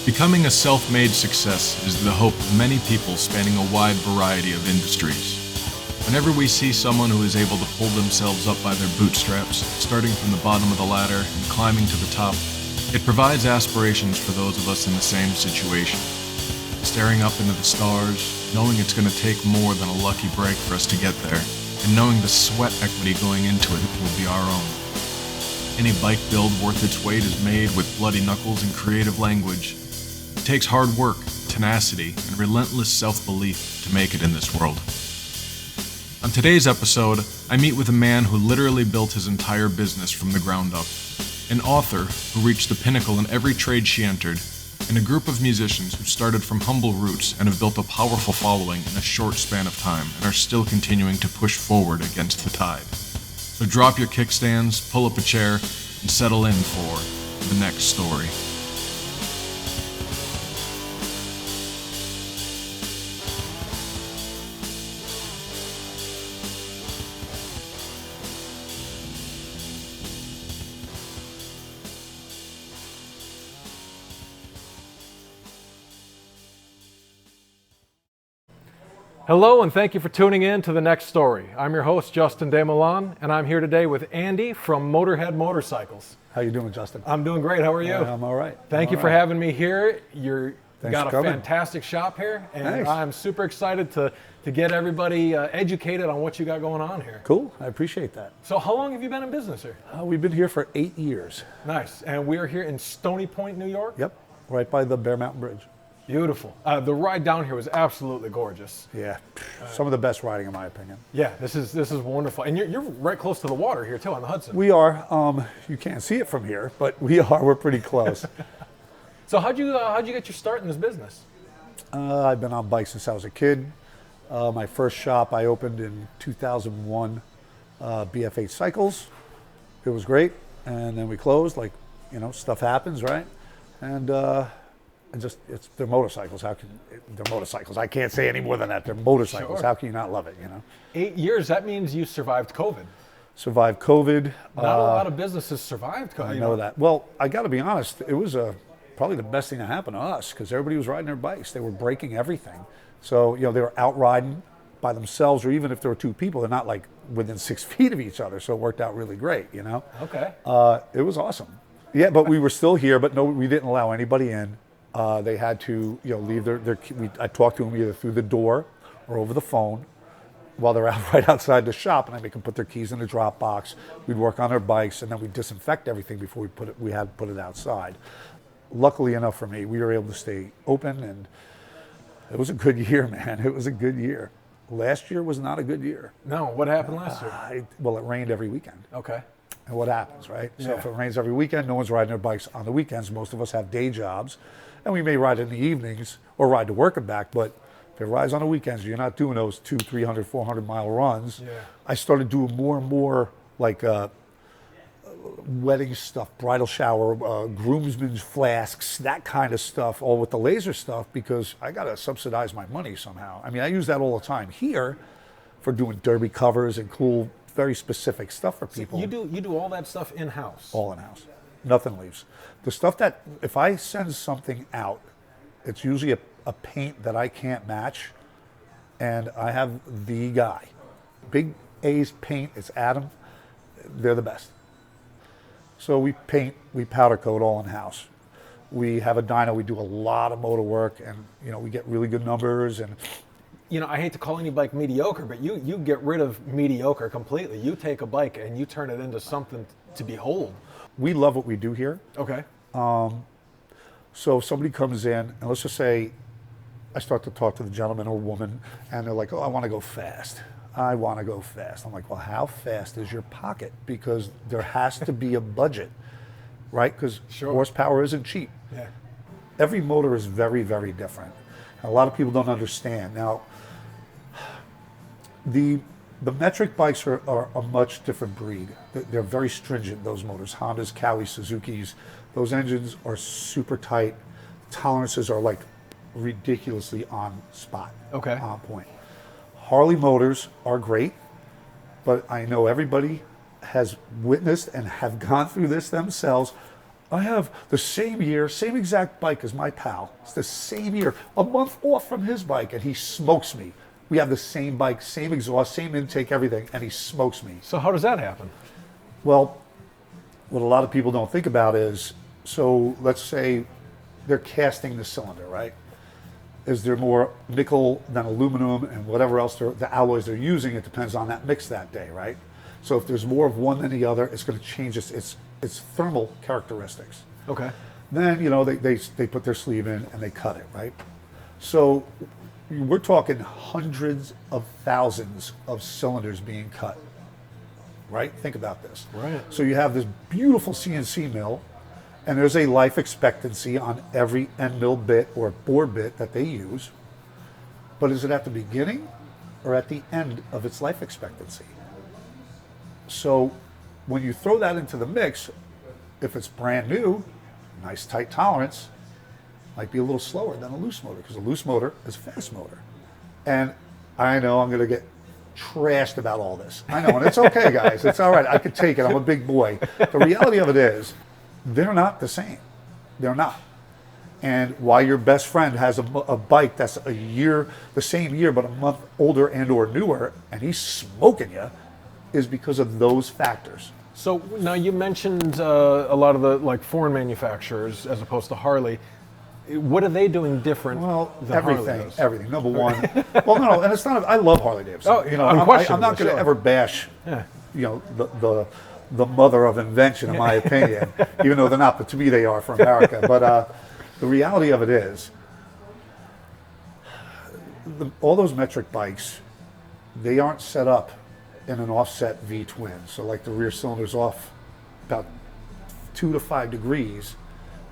Becoming a self-made success is the hope of many people spanning a wide variety of industries. Whenever we see someone who is able to pull themselves up by their bootstraps, starting from the bottom of the ladder and climbing to the top, it provides aspirations for those of us in the same situation. Staring up into the stars, knowing it's going to take more than a lucky break for us to get there, and knowing the sweat equity going into it will be our own. Any bike build worth its weight is made with bloody knuckles and creative language. It takes hard work, tenacity, and relentless self-belief to make it in this world. On today's episode, I meet with a man who literally built his entire business from the ground up, an author who reached the pinnacle in every trade she entered, and a group of musicians who started from humble roots and have built a powerful following in a short span of time and are still continuing to push forward against the tide. So drop your kickstands, pull up a chair, and settle in for the next story. Hello, and thank you for tuning in to The Next Story. I'm your host, Justin DeMilan, and I'm here today with Andy from Motorhead Motorcycles. How you doing, Justin? I'm doing great. How are you? I'm all right. Thank you for having me here. You've got a coming. fantastic shop here, and Thanks. I'm super excited to get everybody educated on what you got going on here. Cool. I appreciate that. So how long have you been in business here? We've been here for 8 years. Nice. And we are here in Stony Point, New York? Yep. Right by the Bear Mountain Bridge. Beautiful. The ride down here was absolutely gorgeous. Yeah. Some of the best riding, in my opinion. Yeah, this is wonderful. And you're right close to the water here, too, on the Hudson. We are. You can't see it from here, but we are. We're pretty close. So how'd you get your start in this business? I've been on bikes since I was a kid. My first shop I opened in 2001, BF8 Cycles. It was great. And then we closed, stuff happens, right? And they're motorcycles. They're motorcycles. I can't say any more than that. They're motorcycles. Sure. How can you not love it, 8 years, that means you survived COVID. Survived COVID. Not a lot of businesses survived COVID. I know that. Well, I got to be honest. It was probably the best thing that happened to us because everybody was riding their bikes. They were breaking everything. So, they were out riding by themselves, or even if there were two people, they're not like within 6 feet of each other. So it worked out really great, Okay. It was awesome. Yeah, but we were still here, but no, we didn't allow anybody in. They had to, leave their I talked to them either through the door or over the phone while they're out right outside the shop, and I make them put their keys in the drop box. We'd work on their bikes, and then we'd disinfect everything before we had to put it outside. Luckily enough for me, we were able to stay open, and it was a good year, man. It was a good year. Last year was not a good year. No, what happened last year? Well, it rained every weekend. Okay. And what happens, right? Yeah. So if it rains every weekend, no one's riding their bikes on the weekends. Most of us have day jobs, and we may ride in the evenings or ride to work and back, but if it rides on the weekends, you're not doing those 200, 300, 400 mile runs. Yeah. I started doing more and more wedding stuff, bridal shower, groomsmen's flasks, that kind of stuff, all with the laser stuff, because I got to subsidize my money somehow. I mean, I use that all the time here for doing derby covers and cool, very specific stuff for people. So you do all that stuff in-house? All in-house. Nothing leaves. The stuff that, if I send something out, it's usually a paint that I can't match, and I have the guy. Big A's Paint, it's Adam. They're the best. So we paint, we powder coat all in-house. We have a dyno, we do a lot of motor work, and we get really good numbers. And I hate to call any bike mediocre, but you get rid of mediocre completely. You take a bike and you turn it into something to behold. we love what we do here. Okay. So if somebody comes in, and let's just say I start to talk to the gentleman or woman, and they're like, oh, I want to go fast. I want to go fast. I'm like, well, how fast is your pocket? Because there has to be a budget, right? Because horsepower isn't cheap. Yeah. Every motor is very, very different. And a lot of people don't understand. Now, the metric bikes are a much different breed. They're very stringent, those motors. Hondas, Kawis, Suzukis, those engines are super tight. Tolerances are like ridiculously on spot, on point. Harley motors are great, but I know everybody has witnessed and have gone through this themselves. I have the same year, same exact bike as my pal. It's the same year, a month off from his bike, and he smokes me. We have the same bike, same exhaust, same intake, everything, and he smokes me. So how does that happen? Well, what a lot of people don't think about is, so let's say they're casting the cylinder, right? Is there more nickel than aluminum and whatever else the alloys they're using? It depends on that mix that day, right? So if there's more of one than the other, it's going to change its thermal characteristics. Okay. Then, they put their sleeve in and they cut it, right? So we're talking hundreds of thousands of cylinders being cut, right? Think about this. Right. So you have this beautiful CNC mill, and there's a life expectancy on every end mill bit or bore bit that they use. But is it at the beginning or at the end of its life expectancy? So when you throw that into the mix, if it's brand new, nice tight tolerance, might be a little slower than a loose motor, because a loose motor is a fast motor. And I know I'm going to get trashed about all this. I know, and it's okay, guys. It's all right. I could take it. I'm a big boy. The reality of it is, they're not the same. They're not. And why your best friend has a bike that's a year, the same year, but a month older and or newer, and he's smoking you, is because of those factors. So now you mentioned a lot of the foreign manufacturers as opposed to Harley. What are they doing different? Well, than Harley does? everything. Number one, well, no, and it's not. I love Harley Davidson. Oh, I'm unquestionably, not going to sure. ever bash, the mother of invention, in my opinion. Even though they're not, but to me they are for America. But the reality of it is, all those metric bikes, they aren't set up in an offset V-twin. So like the rear cylinder's off about 2 to 5 degrees.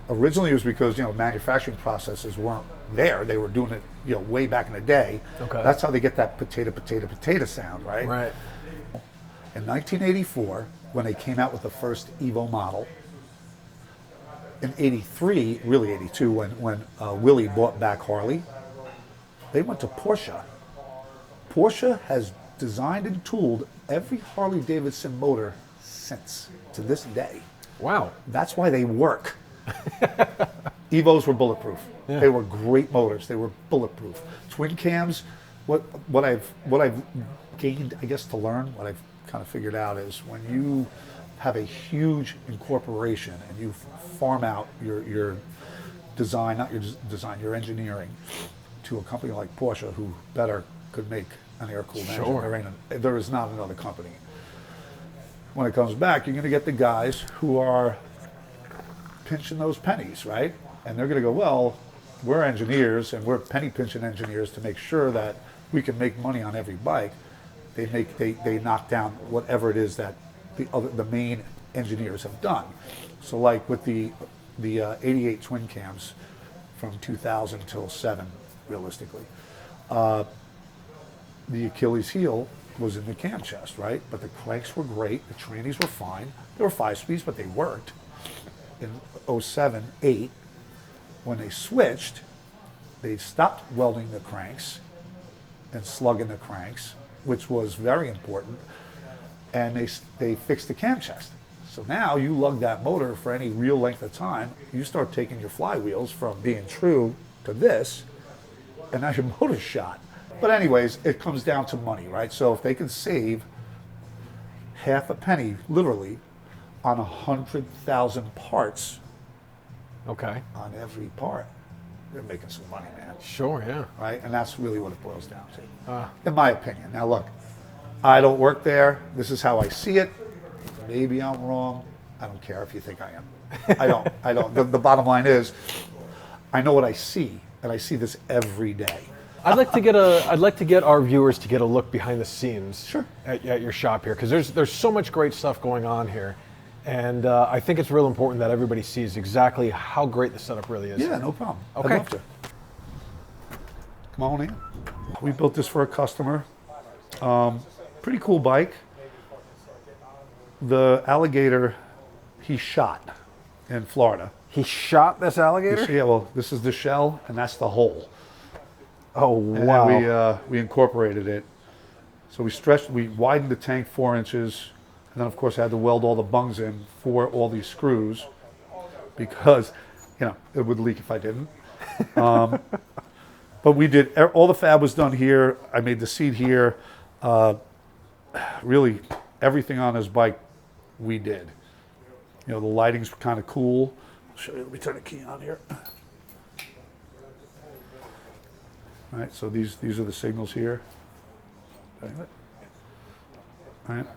Originally it was because, manufacturing processes weren't there. They were doing it, way back in the day. Okay. That's how they get that potato sound, right? Right. In 1984, when they came out with the first Evo model, in 83, really 82, when Willie bought back Harley, they went to Porsche. Porsche has designed and tooled every Harley Davidson motor since, to this day. Wow. That's why they work. Evos were bulletproof. Yeah. They were great motors. They were bulletproof. Twin cams, what I've gained, I guess, to learn, what I've kind of figured out is when you have a huge incorporation and you farm out your design, not your design, your engineering, to a company like Porsche, who better could make an air-cooled Sure. engine. There is not another company. When it comes back, you're going to get the guys who are pinching those pennies, right? And they're going to go, well, we're engineers and we're penny pinching engineers to make sure that we can make money on every bike. They knock down whatever it is that the main engineers have done. So like with the 88 twin cams from 2000 till 7, realistically, the Achilles heel was in the cam chest, right? But the cranks were great, the trannies were fine. They were 5-speeds, but they worked. In 07, 8, when they switched, they stopped welding the cranks and slugging the cranks, which was very important, and they fixed the cam chest. So now you lug that motor for any real length of time, you start taking your flywheels from being true to this, and now your motor's shot. But anyways, it comes down to money, right? So if they can save half a penny, literally, on 100,000 parts, Okay. on every part, they're making some money, man. Sure, yeah. Right? And that's really what it boils down to, in my opinion. Now look, I don't work there. This is how I see it. Maybe I'm wrong. I don't care if you think I am. I don't. The bottom line is, I know what I see, and I see this every day. I'd like to get our viewers to get a look behind the scenes. Sure. At your shop here, because there's so much great stuff going on here, and I think it's real important that everybody sees exactly how great the setup really is. Yeah, no problem. Okay. I'd love to. Come on in. We built this for a customer. Pretty cool bike. The alligator he shot in Florida. He shot this alligator? Yeah, well, this is the shell, and that's the hole. Oh, And wow. then we incorporated it. So we widened the tank 4 inches, and then of course I had to weld all the bungs in for all these screws. because, you know, it would leak if I didn't. But we did, all the fab was done here. I made the seat here. Really, everything on this bike we did. You know, the lighting's kind of cool. I'll show you, let me turn the key on here. All right, so these are the signals here. All right.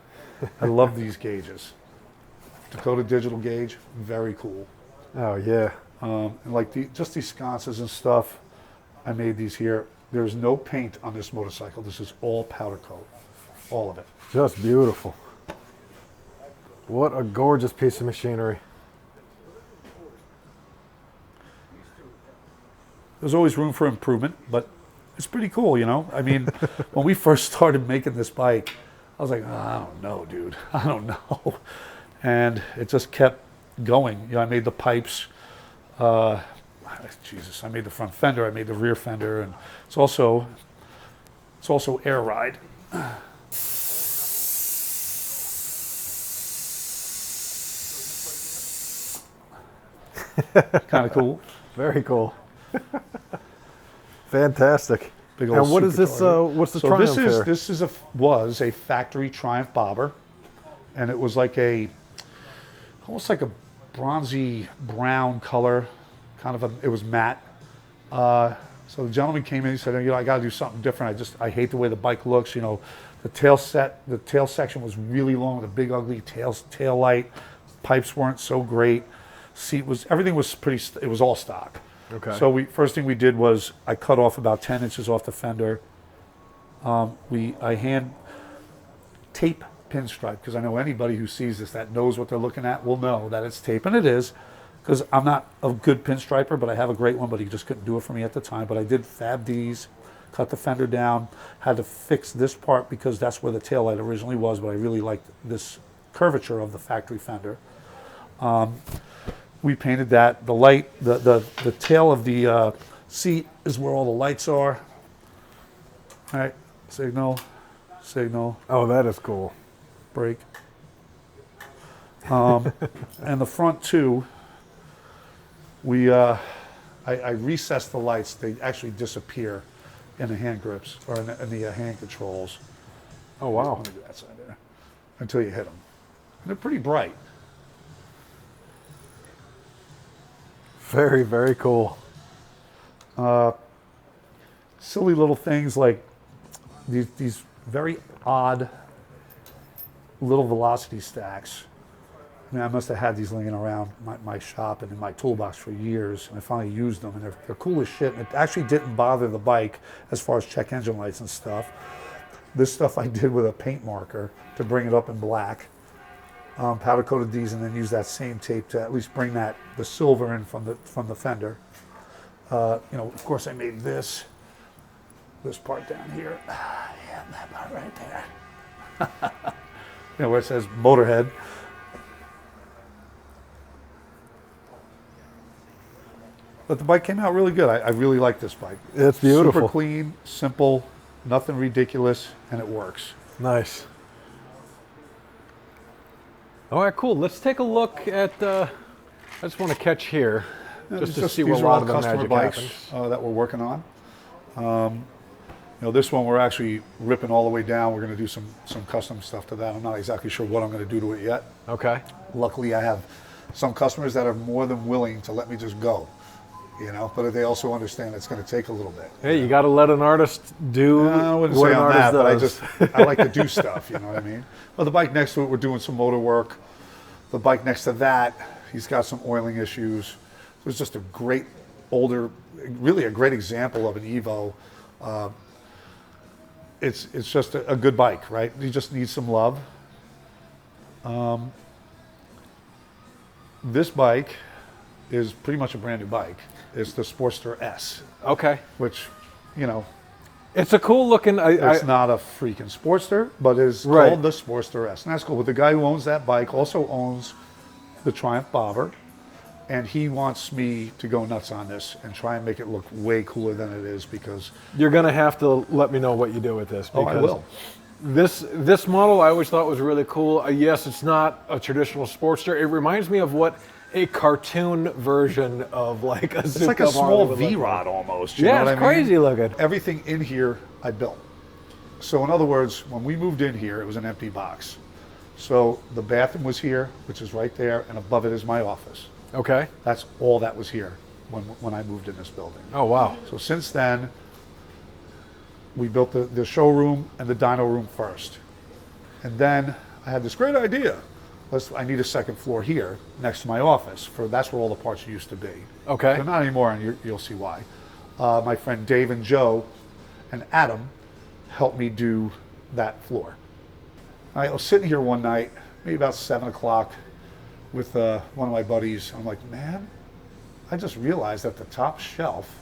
I love these gauges. Dakota digital gauge, very cool. Oh yeah. And like just these sconces and stuff, I made these here. There's no paint on this motorcycle. This is all powder coat, all of it. Just beautiful. What a gorgeous piece of machinery. There's always room for improvement, but it's pretty cool, you know? I mean, when we first started making this bike, I was like, oh, I don't know, dude. I don't know. And it just kept going. You know, I made the pipes. Jesus, I made the front fender. I made the rear fender. And it's also air ride. Kind of cool. Very cool. Fantastic. Big old and what is this? What's the Triumph here? This was a factory Triumph bobber, and it was like almost like a bronzy brown color, it was matte. So the gentleman came in. He said, you know, I got to do something different. I hate the way the bike looks. You know, the tail section was really long with a big ugly tail light. Pipes weren't so great. Everything was it was all stock. Okay. So first thing we did was I cut off about 10 inches off the fender. I hand tape pinstripe, because I know anybody who sees this that knows what they're looking at will know that it's tape, and it is, because I'm not a good pinstriper, but I have a great one, but he just couldn't do it for me at the time. But I did fab these, cut the fender down, had to fix this part because that's where the taillight originally was, but I really liked this curvature of the factory fender. We painted that. The light, the tail of the seat is where all the lights are. All right, signal. Oh, that is cool. Brake. And the front too, I recessed the lights. They actually disappear in the hand grips or in the hand controls. Oh wow. Let me do that side there. Until you hit them. And they're pretty bright. Very, very cool. Silly little things like these very odd little velocity stacks. I mean, I must have had these laying around my shop and in my toolbox for years, and I finally used them, and they're cool as shit. And it actually didn't bother the bike as far as check engine lights and stuff. This stuff I did with a paint marker to bring it up in black. Powder coated these and then use that same tape to at least bring the silver in from the fender. You know, of course I made this part down here. Yeah, that part right there. You know, where it says Motorhead. But the bike came out really good. I really like this bike. It's beautiful. Super clean, simple, nothing ridiculous, and it works. Nice. All right, cool. Let's take a look at. I just want to catch here, just to see what a lot of the magic happens. That we're working on. You know, this one we're actually ripping all the way down. We're going to do some custom stuff to that. I'm not exactly sure what I'm going to do to it yet. Okay. Luckily, I have some customers that are more than willing to let me just go. You know, but they also understand it's going to take a little bit. Hey, you got to let an artist do I wouldn't what say an on artist that, does. but I like to do stuff, you know what I mean? Well, the bike next to it, we're doing some motor work. The bike next to that, he's got some oiling issues. It was just a great really a great example of an Evo. It's just a good bike, right? You just need some love. This bike is pretty much a brand new bike. It's the Sportster S. Okay. Which, you know, it's a cool looking. It's not a freaking Sportster, but it's called the Sportster S. And that's cool. But the guy who owns that bike also owns the Triumph Bobber. And he wants me to go nuts on this and try and make it look way cooler than it is, because you're going to have to let me know what you do with this. Oh, I will. This model I always thought was really cool. Yes, it's not a traditional Sportster. It reminds me of what a cartoon version of like a It's like a small V-Rod almost. You know what I it's mean? crazy looking. Everything in here I built. So in other words, when we moved in here, it was an empty box. So the bathroom was here, which is right there, and above it is my office. Okay. That's all that was here when I moved in this building. Oh, wow. So since then, we built the showroom and the dyno room first. And then I had this great idea. I need a second floor here next to my office. That's where all the parts used to be. Okay. So not anymore, and you'll see why. My friend Dave and Joe and Adam helped me do that floor. I was sitting here one night, maybe about 7 o'clock, with one of my buddies. I'm like, man, I just realized that the top shelf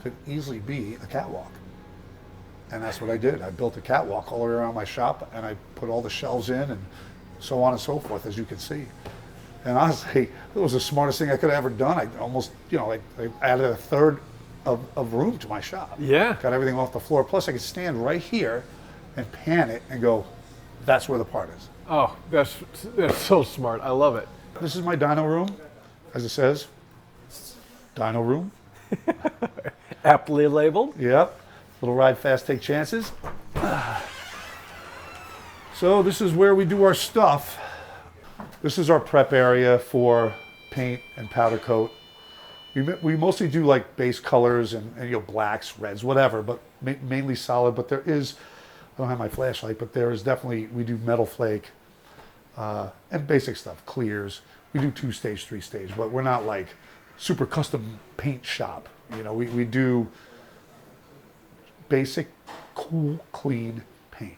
could easily be a catwalk. And that's what I did. I built a catwalk all the way around my shop, and I put all the shelves in and so on and so forth, as you can see. And honestly, it was the smartest thing I could have ever done. I almost, I added a third of room to my shop. Yeah. Got everything off the floor. Plus, I could stand right here and pan it and go, that's where the part is. Oh, that's so smart. I love it. This is my dyno room, as it says. Dyno room. Aptly labeled. Yep. Little ride fast, take chances. So this is where we do our stuff. This is our prep area for paint and powder coat. We mostly do like base colors and blacks, reds, whatever, but mainly solid. But there is, I don't have my flashlight, but there is definitely, we do metal flake and basic stuff, clears. We do 2-stage, 3-stage, but we're not like super custom paint shop. We do basic, cool, clean paint.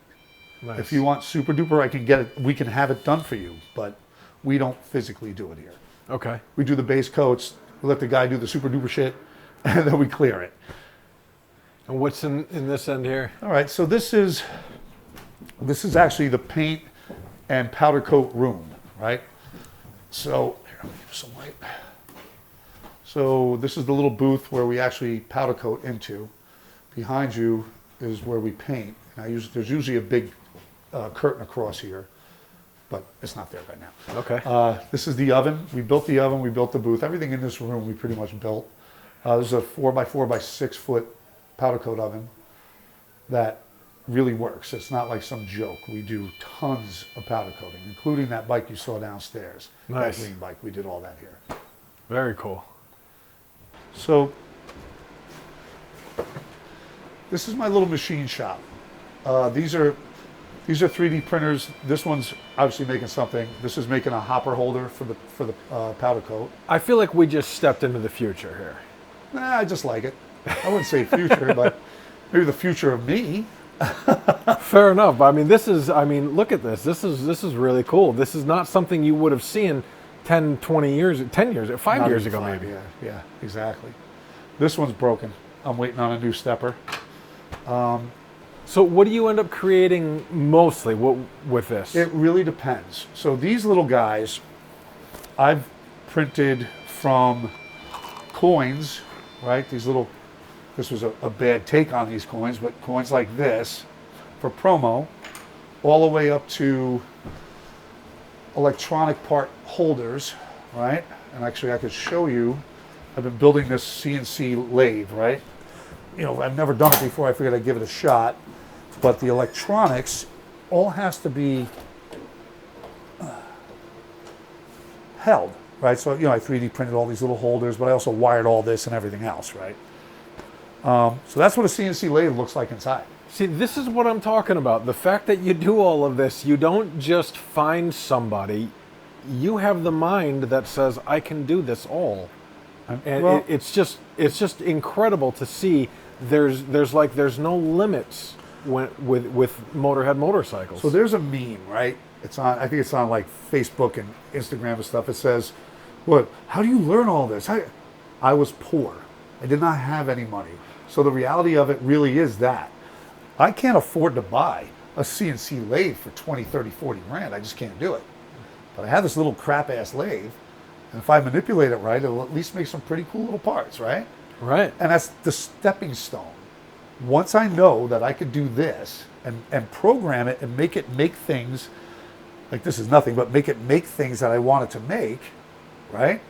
Nice. If you want super duper, I can get it. We can have it done for you, but we don't physically do it here. Okay. We do the base coats. We let the guy do the super duper shit, and then we clear it. And what's in this end here? All right. So this is actually the paint and powder coat room, right? So here, let me give you some light. So this is the little booth where we actually powder coat into. Behind you is where we paint. There's usually a big curtain across here, but it's not there right now. Okay. This is the oven. We built the oven. We built the booth. Everything in this room we pretty much built. This is a 4x4 by 6 foot powder coat oven that really works. It's not like some joke. We do tons of powder coating, including that bike you saw downstairs. Nice. That green bike. We did all that here. Very cool. So this is my little machine shop. These are 3D printers. This one's obviously making something. This is making a hopper holder for the powder coat. I feel like we just stepped into the future here. Nah, I just like it. I wouldn't say future, but maybe the future of me. Fair enough. But look at this. This is really cool. This is not something you would have seen 10, 20 years, 10 years, 5 years ago maybe. Yeah, exactly. This one's broken. I'm waiting on a new stepper. So what do you end up creating mostly with this? It really depends. So these little guys, I've printed from coins, right? This was a bad take on these coins, but coins like this for promo, all the way up to electronic part holders, right? And actually I could show you, I've been building this CNC lathe, right? I've never done it before. I figured I'd give it a shot. But the electronics all has to be held, right? So, I 3D printed all these little holders, but I also wired all this and everything else, right? So that's what a CNC lathe looks like inside. See, this is what I'm talking about. The fact that you do all of this, you don't just find somebody. You have the mind that says, I can do this all. And it's just incredible to see. There's no limits with Motorhead Motorcycles. So there's a meme, right? I think it's on like Facebook and Instagram and stuff. It says, how do you learn all this? I was poor. I did not have any money. So the reality of it really is that I can't afford to buy a CNC lathe for 20, 30, 40 grand. I just can't do it. But I have this little crap ass lathe. And if I manipulate it right, it'll at least make some pretty cool little parts, right? Right. And that's the stepping stone. Once I know that I could do this and program it and make it make things, like this is nothing, but make it make things that I want it to make, right?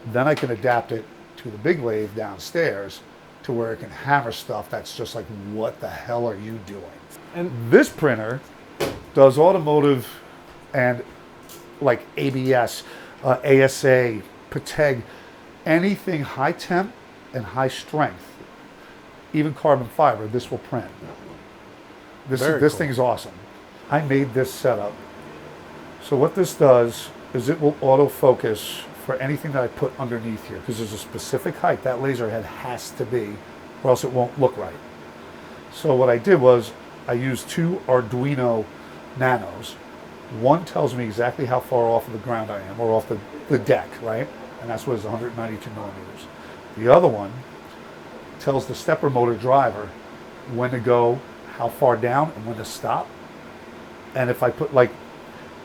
Then I can adapt it to the big lathe downstairs to where it can hammer stuff that's just like, what the hell are you doing? And this printer does automotive and like ABS, ASA, Pateg, anything high temp and high strength, even carbon fiber, this will print. This thing's awesome. I made this setup. So what this does is it will autofocus for anything that I put underneath here, because there's a specific height that laser head has to be, or else it won't look right. So what I did was I used 2 Arduino Nanos. One tells me exactly how far off of the ground I am, or off the deck, right? And that's what is 192 millimeters. The other one tells the stepper motor driver when to go, how far down, and when to stop. And if I put, like,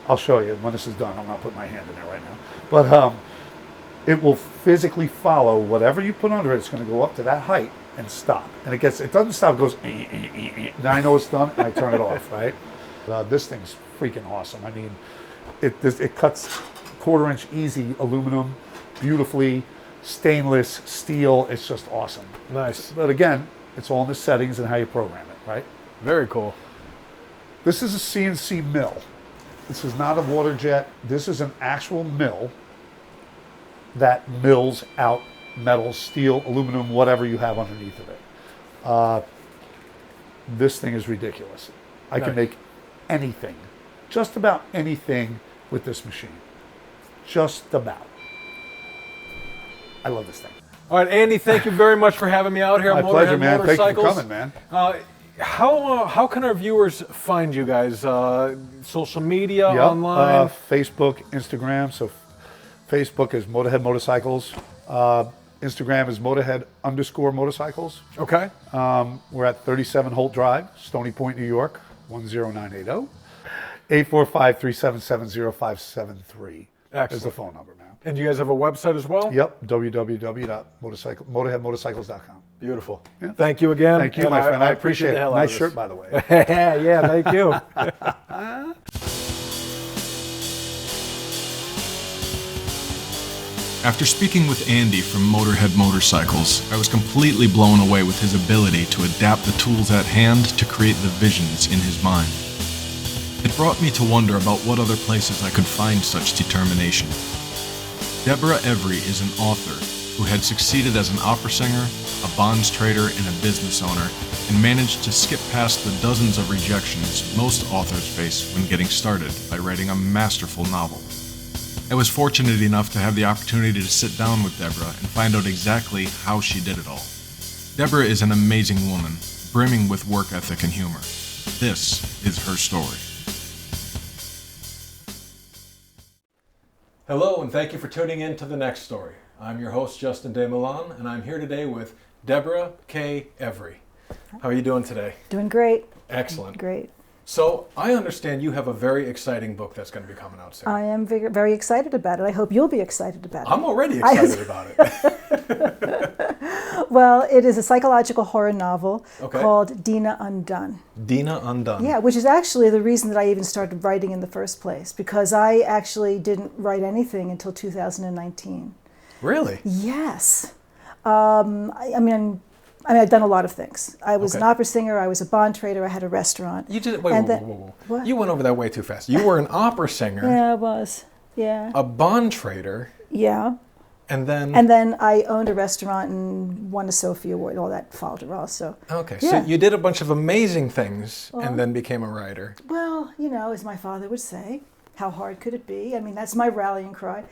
I'll show you when this is done. I'm not putting my hand in there right now. But it will physically follow whatever you put under it. It's going to go up to that height and stop. And it doesn't stop, it goes, then I know it's done, and I turn it off, right? This thing's freaking awesome. I mean, it cuts 1/4 inch easy aluminum beautifully, stainless steel. It's just awesome. Nice. But again, it's all in the settings and how you program it, right? Very cool. This is a CNC mill. This is not a water jet. This is an actual mill that mills out metal, steel, aluminum, whatever you have underneath of it. This thing is ridiculous. I can make anything, just about anything with this machine. Just about. I love this thing. All right, Andy, thank you very much for having me out here My at Motorhead pleasure, man. Motorcycles. Thank you for coming, man. How can our viewers find you guys? Social media, online? Facebook, Instagram. So Facebook is Motorhead Motorcycles. Instagram is Motorhead_motorcycles. Okay. We're at 37 Holt Drive, Stony Point, New York, 10980. 845-377-0573 is the phone number, man. And you guys have a website as well? Yep, www.motorheadmotorcycles.com. Beautiful. Yeah. Thank you again. Thank you, my friend. I appreciate it. the hell Nice out of shirt, this. by the way. Yeah, thank you. After speaking with Andy from Motorhead Motorcycles, I was completely blown away with his ability to adapt the tools at hand to create the visions in his mind. It brought me to wonder about what other places I could find such determination. Debra Every is an author who had succeeded as an opera singer, a bonds trader, and a business owner, and managed to skip past the dozens of rejections most authors face when getting started by writing a masterful novel. I was fortunate enough to have the opportunity to sit down with Debra and find out exactly how she did it all. Debra is an amazing woman, brimming with work ethic and humor. This is her story. Hello, and thank you for tuning in to The Next Story. I'm your host, Justin De Milan, and I'm here today with Debra K Every. How are you doing today? Doing great. Excellent. Great. So, I understand you have a very exciting book that's going to be coming out soon. I am very excited about it. I hope you'll be excited about it. I'm already excited about it. Well, it is a psychological horror novel called Dina Undone. Dina Undone. Yeah, which is actually the reason that I even started writing in the first place, because I actually didn't write anything until 2019. Really? Yes. I mean, I've done a lot of things. I was an opera singer. I was a bond trader. I had a restaurant. You did it. Whoa. What? You went over that way too fast. You were an opera singer. Yeah, I was. Yeah. A bond trader. Yeah. And then I owned a restaurant and won a Sophie Award. All that followed also. Okay, Yeah. so you did a bunch of amazing things and then became a writer. Well, as my father would say, how hard could it be? I mean, that's my rallying cry.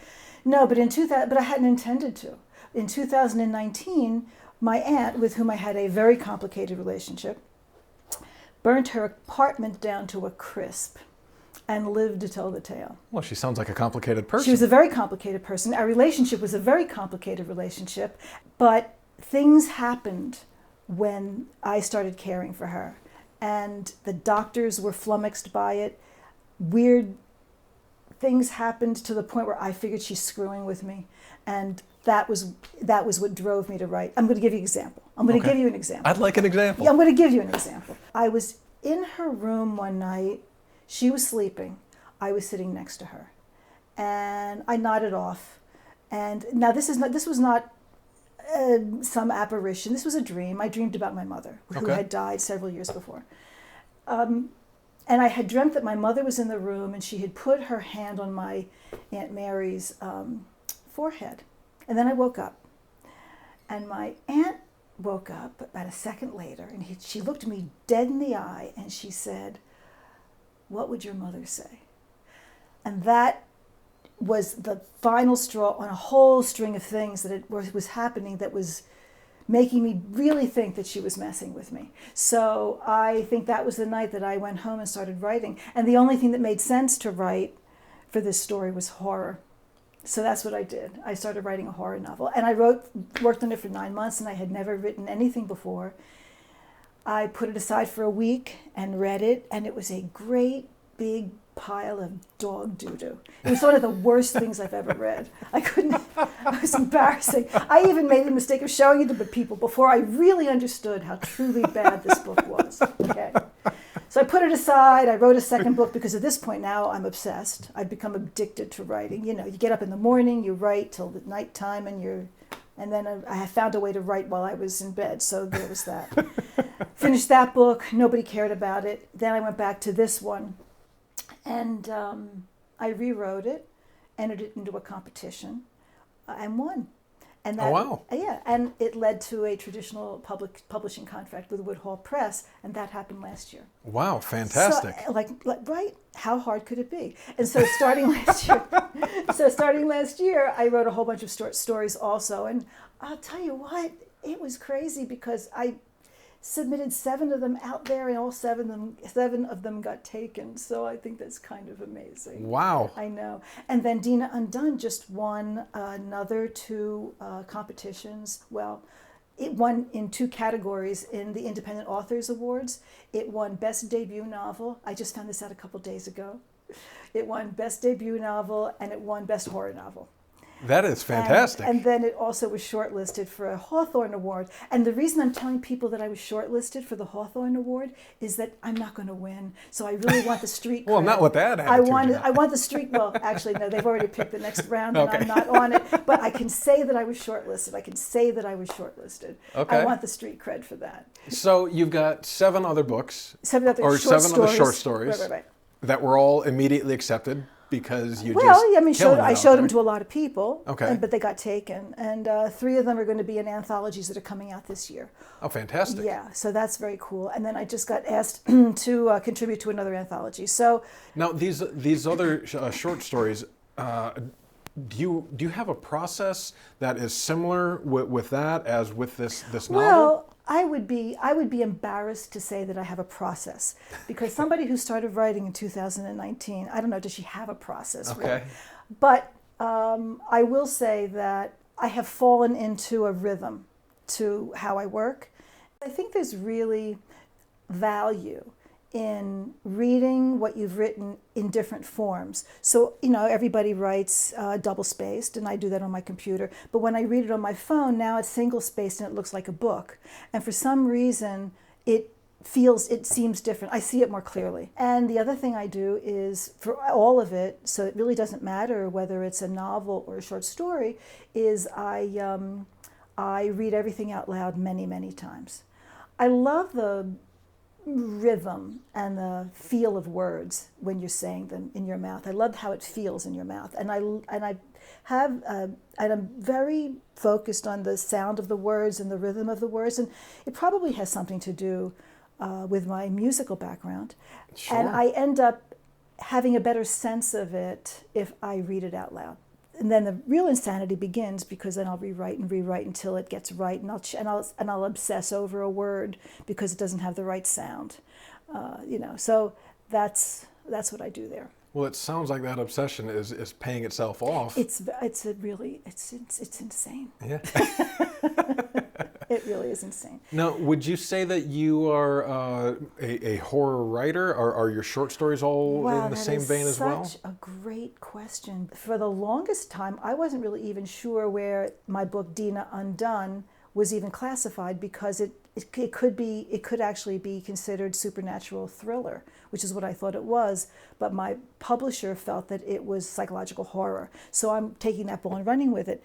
No, but but I hadn't intended to. In 2019, my aunt, with whom I had a very complicated relationship, burnt her apartment down to a crisp and lived to tell the tale. Well, she sounds like a complicated person. She was a very complicated person. Our relationship was a very complicated relationship, but things happened when I started caring for her. And the doctors were flummoxed by it. Weird things happened to the point where I figured she's screwing with me. And that was what drove me to write. I'm going to give you an example. Give you an example. I'd like an example. Yeah, I'm going to give you an example. I was in her room one night. She was sleeping. I was sitting next to her. and I nodded off. And now this was not some apparition. This was a dream. I dreamed about my mother, who had died several years before. And I had dreamt that my mother was in the room, and she had put her hand on my Aunt Mary's forehead. And then I woke up. And my aunt woke up about a second later, and she looked me dead in the eye, and she said, "What would your mother say?" And that was the final straw on a whole string of things that was happening that was making me really think that she was messing with me. So I think that was the night that I went home and started writing. And the only thing that made sense to write for this story was horror. So that's what I did. I started writing a horror novel. And I worked on it for 9 months, and I had never written anything before. I put it aside for a week and read it, and it was a great big pile of dog doo-doo. It was one of the worst things I've ever read. It was embarrassing. I even made the mistake of showing it to people before I really understood how truly bad this book was. Okay. So I put it aside. I wrote a second book because at this point now I'm obsessed. I've become addicted to writing. You get up in the morning, you write till the nighttime, and then I found a way to write while I was in bed. So there was that. Finished that book. Nobody cared about it. Then I went back to this one, and I rewrote it, entered it into a competition, and won. And that, oh, wow. Yeah, and it led to a traditional publishing contract with Woodhall Press, and that happened last year. Wow, fantastic. So, right? How hard could it be? And so starting last year, I wrote a whole bunch of stories also, and I'll tell you what, it was crazy because I submitted 7 of them out there, and all 7 of them got taken. So I think that's kind of amazing. Wow. I know. And then Dina Undone just won another 2 competitions. Well, it won in 2 categories in the Independent Authors Awards. It won Best Debut Novel. I just found this out a couple days ago. It won Best Debut Novel, and it won Best Horror Novel. That is fantastic. And then it also was shortlisted for a Hawthorne Award. And the reason I'm telling people that I was shortlisted for the Hawthorne Award is that I'm not going to win. So I really want the street cred. Well, not with that attitude. I want the street. Well, actually, no, they've already picked the next round, and I'm not on it. But I can say that I was shortlisted. Okay. I want the street cred for that. So you've got 7 other books. 7 other short seven stories. Other short stories. Right. That were all immediately accepted. Because I showed them to a lot of people, but they got taken. And 3 of them are going to be in anthologies that are coming out this year. Oh, fantastic. Yeah, so that's very cool. And then I just got asked to contribute to another anthology. So now these other short stories, do you have a process that is similar with that as with this novel? Well, I would be embarrassed to say that I have a process, because somebody who started writing in 2019, I don't know, does she have a process? Okay. Really? But I will say that I have fallen into a rhythm to how I work. I think there's really value in reading what you've written in different forms. So, everybody writes double-spaced, and I do that on my computer. But when I read it on my phone, now it's single-spaced and it looks like a book. And for some reason, it seems different. I see it more clearly. And the other thing I do is, for all of it, so it really doesn't matter whether it's a novel or a short story, is I read everything out loud many, many times. I love the rhythm and the feel of words when you're saying them in your mouth. I love how it feels in your mouth, and I'm very focused on the sound of the words and the rhythm of the words, and it probably has something to do with my musical background. Sure. And I end up having a better sense of it if I read it out loud. And then the real insanity begins, because then I'll rewrite until it gets right, and I'll obsess over a word because it doesn't have the right sound, So that's what I do there. Well, it sounds like that obsession is paying itself off. It's insane. Yeah. It really is insane. Now, would you say that you are a horror writer? Are your short stories all in the same vein as well? Such a great question. For the longest time, I wasn't really even sure where my book Dina Undone was even classified because it could actually be considered supernatural thriller, which is what I thought it was. But my publisher felt that it was psychological horror. So I'm taking that ball and running with it.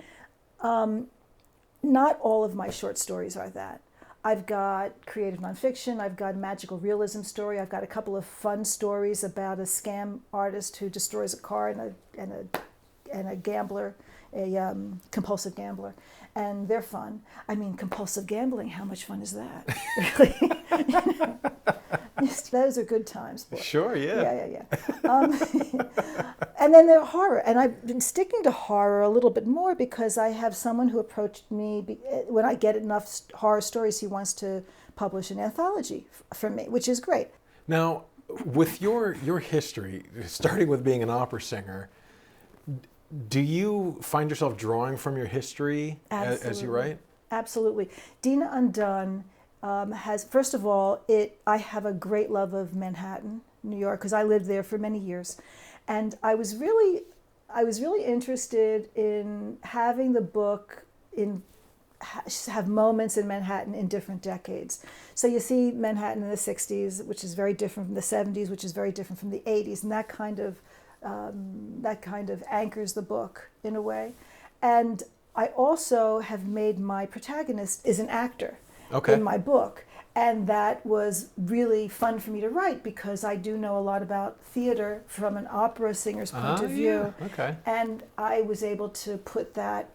Not all of my short stories are that. I've got creative nonfiction, I've got a magical realism story, I've got a couple of fun stories about a scam artist who destroys a car and a gambler, a compulsive gambler, and they're fun. I mean, compulsive gambling, how much fun is that? Really? Those are good times. Boy. Sure, yeah. Yeah. And then they're horror, and I've been sticking to horror a little bit more because I have someone who approached me when I get enough horror stories, he wants to publish an anthology for me, which is great. Now, with your history, starting with being an opera singer, do you find yourself drawing from your history as you write? Absolutely. Dina Undone has, first of all, I have a great love of Manhattan, New York, because I lived there for many years. And I was really interested in having the book have moments in Manhattan in different decades. So you see Manhattan in the 60s, which is very different from the 70s, which is very different from the 80s, and that kind of anchors the book in a way. And I also have made my protagonist is an actor in my book. And that was really fun for me to write because I do know a lot about theater from an opera singer's point of view. Yeah. Okay. And I was able to put that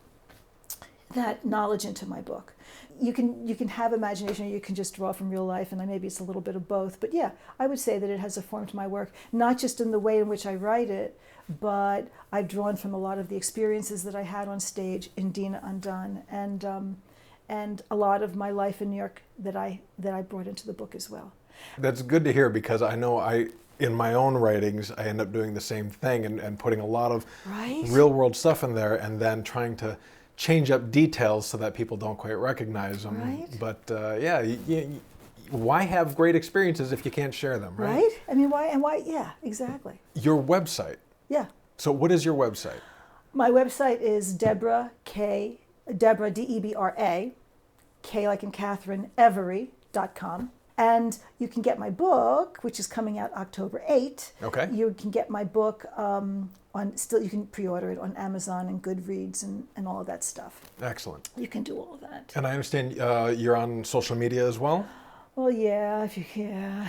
knowledge into my book. You can have imagination or you can just draw from real life, and maybe it's a little bit of both. But yeah, I would say that it has a form to my work, not just in the way in which I write it, but I've drawn from a lot of the experiences that I had on stage in Dina Undone, and a lot of my life in New York that I brought into the book as well. That's good to hear because I know in my own writings, I end up doing the same thing and putting a lot of real world stuff in there and then trying to change up details so that people don't quite recognize them. Right. But why have great experiences if you can't share them, right? Right? I mean, why? Yeah, exactly. Your website. Yeah. So what is your website? My website is Debra, Debra, K like in Catherine, Every.com. And you can get my book, which is coming out October 8. Okay. You can get my book you can pre-order it on Amazon and Goodreads and all of that stuff. Excellent. You can do all of that. And I understand you're on social media as well? Well, yeah, if you can.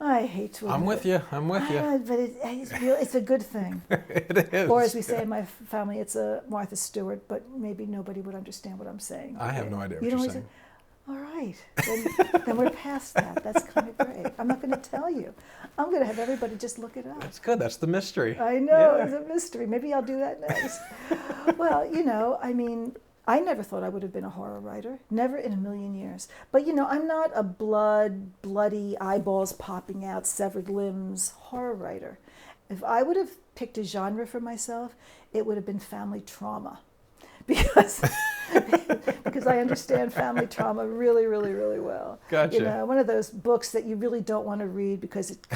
I hate to admit I'm with you. But it's a good thing. It is. Or as we say in my family, it's a Martha Stewart, but maybe nobody would understand what I'm saying. I have no idea what You know you're what saying. All right, then we're past that. That's kind of great. I'm not going to tell you. I'm going to have everybody just look it up. That's good. That's the mystery. I know, Yeah. it's a mystery. Maybe I'll do that next. Well, I mean, I never thought I would have been a horror writer. Never in a million years. But, I'm not a bloody, eyeballs popping out, severed limbs horror writer. If I would have picked a genre for myself, it would have been family trauma. Because I understand family trauma really, really, really well. Gotcha. One of those books that you really don't want to read because it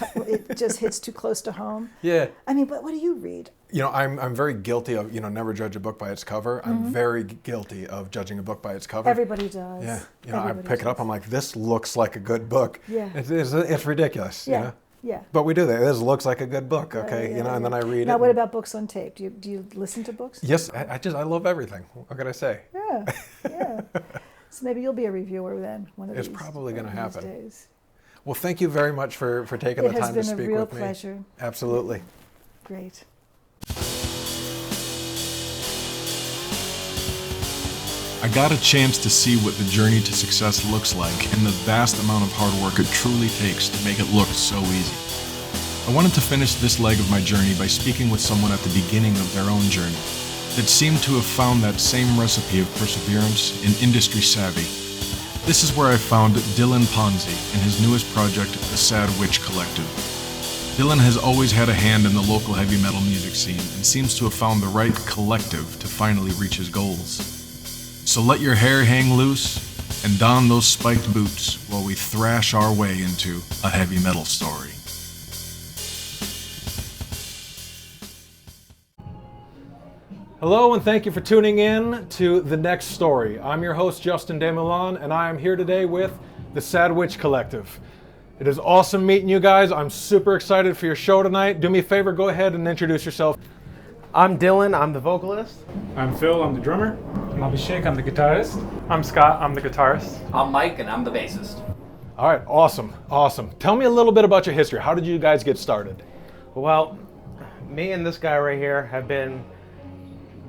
just hits too close to home. Yeah. I mean, but what do you read? I'm very guilty of, never judge a book by its cover. Mm-hmm. I'm very guilty of judging a book by its cover. Everybody does. Yeah. Everybody I pick it up, does. I'm like, this looks like a good book. Yeah. It's ridiculous. Yeah. Yeah. But we do that. This looks like a good book, okay? Yeah. And then I read it. Now, what about books on tape? Do you listen to books? Yes, I love everything. What can I say? Yeah. So maybe you'll be a reviewer then. It's probably going to happen. Days. Well, thank you very much for taking the time to speak with me. It has been a real pleasure. Absolutely. Great. I got a chance to see what the journey to success looks like and the vast amount of hard work it truly takes to make it look so easy. I wanted to finish this leg of my journey by speaking with someone at the beginning of their own journey that seemed to have found that same recipe of perseverance and industry savvy. This is where I found Dylan Ponzi and his newest project, the Sad Witch Collective. Dylan has always had a hand in the local heavy metal music scene and seems to have found the right collective to finally reach his goals. So let your hair hang loose and don those spiked boots while we thrash our way into a heavy metal story. Hello and thank you for tuning in to The Next Story. I'm your host Justin Desmoulins and I am here today with the Sad Witch Collective. It is awesome meeting you guys. I'm super excited for your show tonight. Do me a favor, go ahead and introduce yourself. I'm Dylan, I'm the vocalist. I'm Phil, I'm the drummer. I'm Abhishek, I'm the guitarist. I'm Scott, I'm the guitarist. I'm Mike, and I'm the bassist. All right, awesome. Tell me a little bit about your history. How did you guys get started? Well, me and this guy right here have been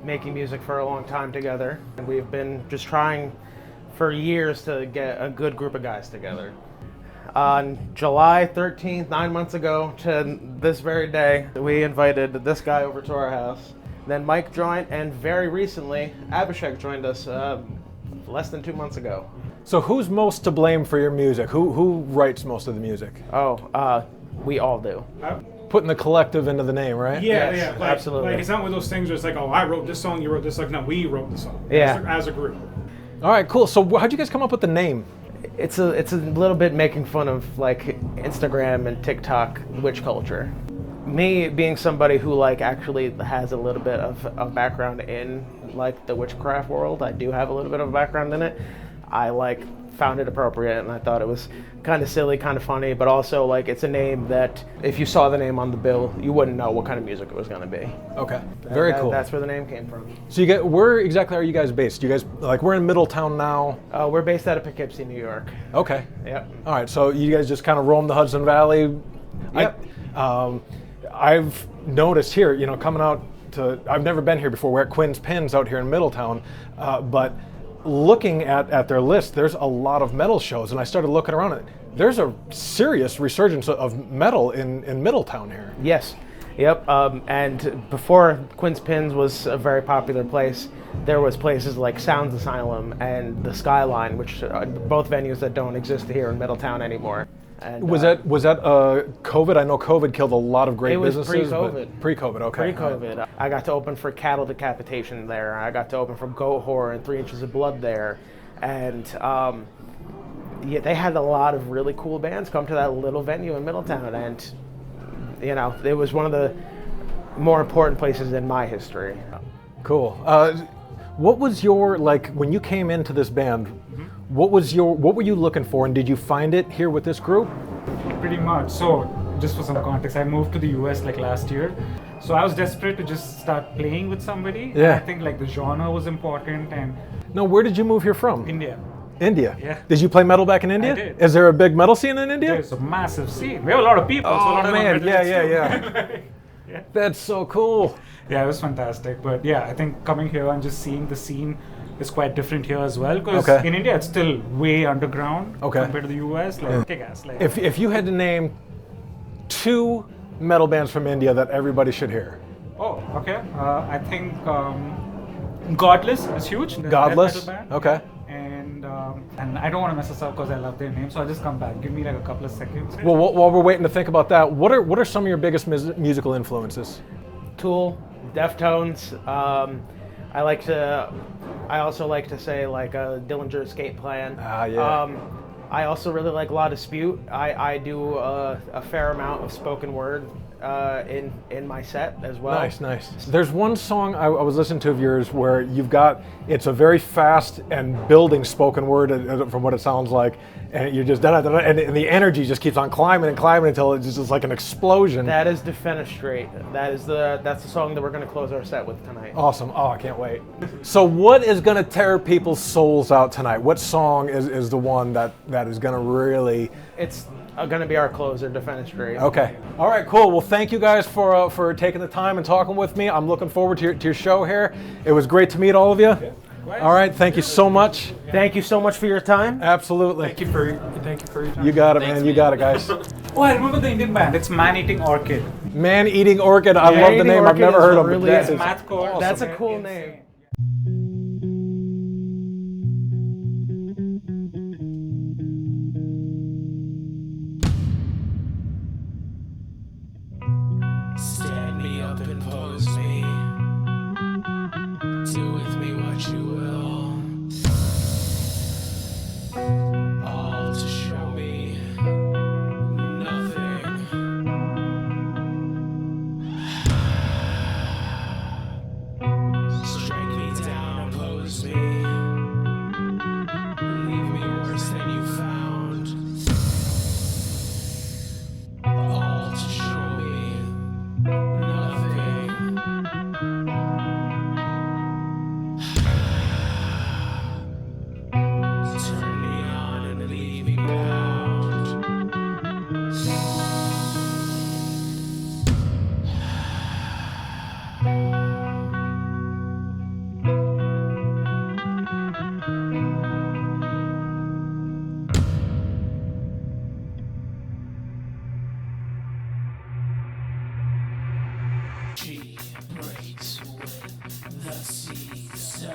making music for a long time together. And we've been just trying for years to get a good group of guys together. On July 13th, 9 months ago to this very day, we invited this guy over to our house. Then Mike joined, and very recently, Abhishek joined us less than 2 months ago. So who's most to blame for your music? Who writes most of the music? We all do. Putting the collective into the name, right? Yeah, like, absolutely. Like, it's not one of those things where it's like, oh, I wrote this song, you wrote this song. No, we wrote the song. Yeah. As a group. All right, cool. So how'd you guys come up with the name? It's a little bit making fun of like Instagram and TikTok witch culture. Me being somebody who like actually has a little bit of background in like the witchcraft world, I do have a little bit of a background in it. I like found it appropriate and I thought it was kind of silly, kind of funny, but also like it's a name that if you saw the name on the bill, you wouldn't know what kind of music it was going to be. Okay, very cool. That's where the name came from. So where exactly are you guys based? You guys, like, we're in Middletown now. We're based out of Poughkeepsie, New York. Okay. Yep. All right, so you guys just kind of roam the Hudson Valley. Yep. I've noticed here, coming out to, I've never been here before. We're at Quinn's Pins out here in Middletown, but looking at their list, there's a lot of metal shows, and I started looking around it. There's a serious resurgence of metal in Middletown here. Yes. Yep. And before Quinn's Pins was a very popular place, there was places like Sounds Asylum and the Skyline, which are both venues that don't exist here in Middletown anymore. And, was that COVID? I know COVID killed a lot of great businesses. It was pre-COVID. Pre-COVID, okay. Pre-COVID. Right. I got to open for Cattle Decapitation there. I got to open for Goat Horror and 3 Inches of Blood there. And they had a lot of really cool bands come to that little venue in Middletown. And, it was one of the more important places in my history. Cool. What was your, like, when you came into this band, what were you looking for, and did you find it here with this group? Pretty much. So, just for some context, I moved to the US like last year. So I was desperate to just start playing with somebody. Yeah. I think like the genre was important and... No, where did you move here from? India. India? Yeah. Did you play metal back in India? I did. Is there a big metal scene in India? There's a massive scene. We have a lot of people. so a lot of them are yeah. Yeah. That's so cool. Yeah, it was fantastic. But yeah, I think coming here and just seeing the scene is quite different here as well. Because in India, it's still way underground compared to the US. Like, kick-ass. Like, if you had to name 2 metal bands from India that everybody should hear. Oh, okay. I think Godless is huge. The Godless? death metal band. Okay. And I don't want to mess this up because I love their name, so I'll just come back. Give me like a couple of seconds. Well, while we're waiting to think about that, what are some of your biggest musical influences? Tool, Deftones. I also like to say like a Dillinger Escape Plan. I also really like La Dispute. I do a fair amount of spoken word in my set as well. Nice. There's one song I was listening to of yours where it's a very fast and building spoken word from what it sounds like, and you're just and the energy just keeps on climbing until it's just like an explosion. That is Defenestrate. That's the song that we're going to close our set with tonight. Awesome. Oh, I can't wait. So what is going to tear people's souls out tonight? What song is the one that is going to really... It's going to be our closer, Defenestrate. Okay. All right, cool. Well, thank you guys for taking the time and talking with me. I'm looking forward to your show here. It was great to meet all of you. Yeah. All right, thank you so much. Thank you so much for your time. Absolutely. Thank you for your time. You got it, man. You got it, guys. Oh, I remember the Indian band. It's Man Eating Orchid. Man Eating Orchid. I love the name. I've never heard of it. It's mathcore. Awesome. That's a cool name. Stand me up and pose me. Do with me what you will. All to show me nothing. The seeds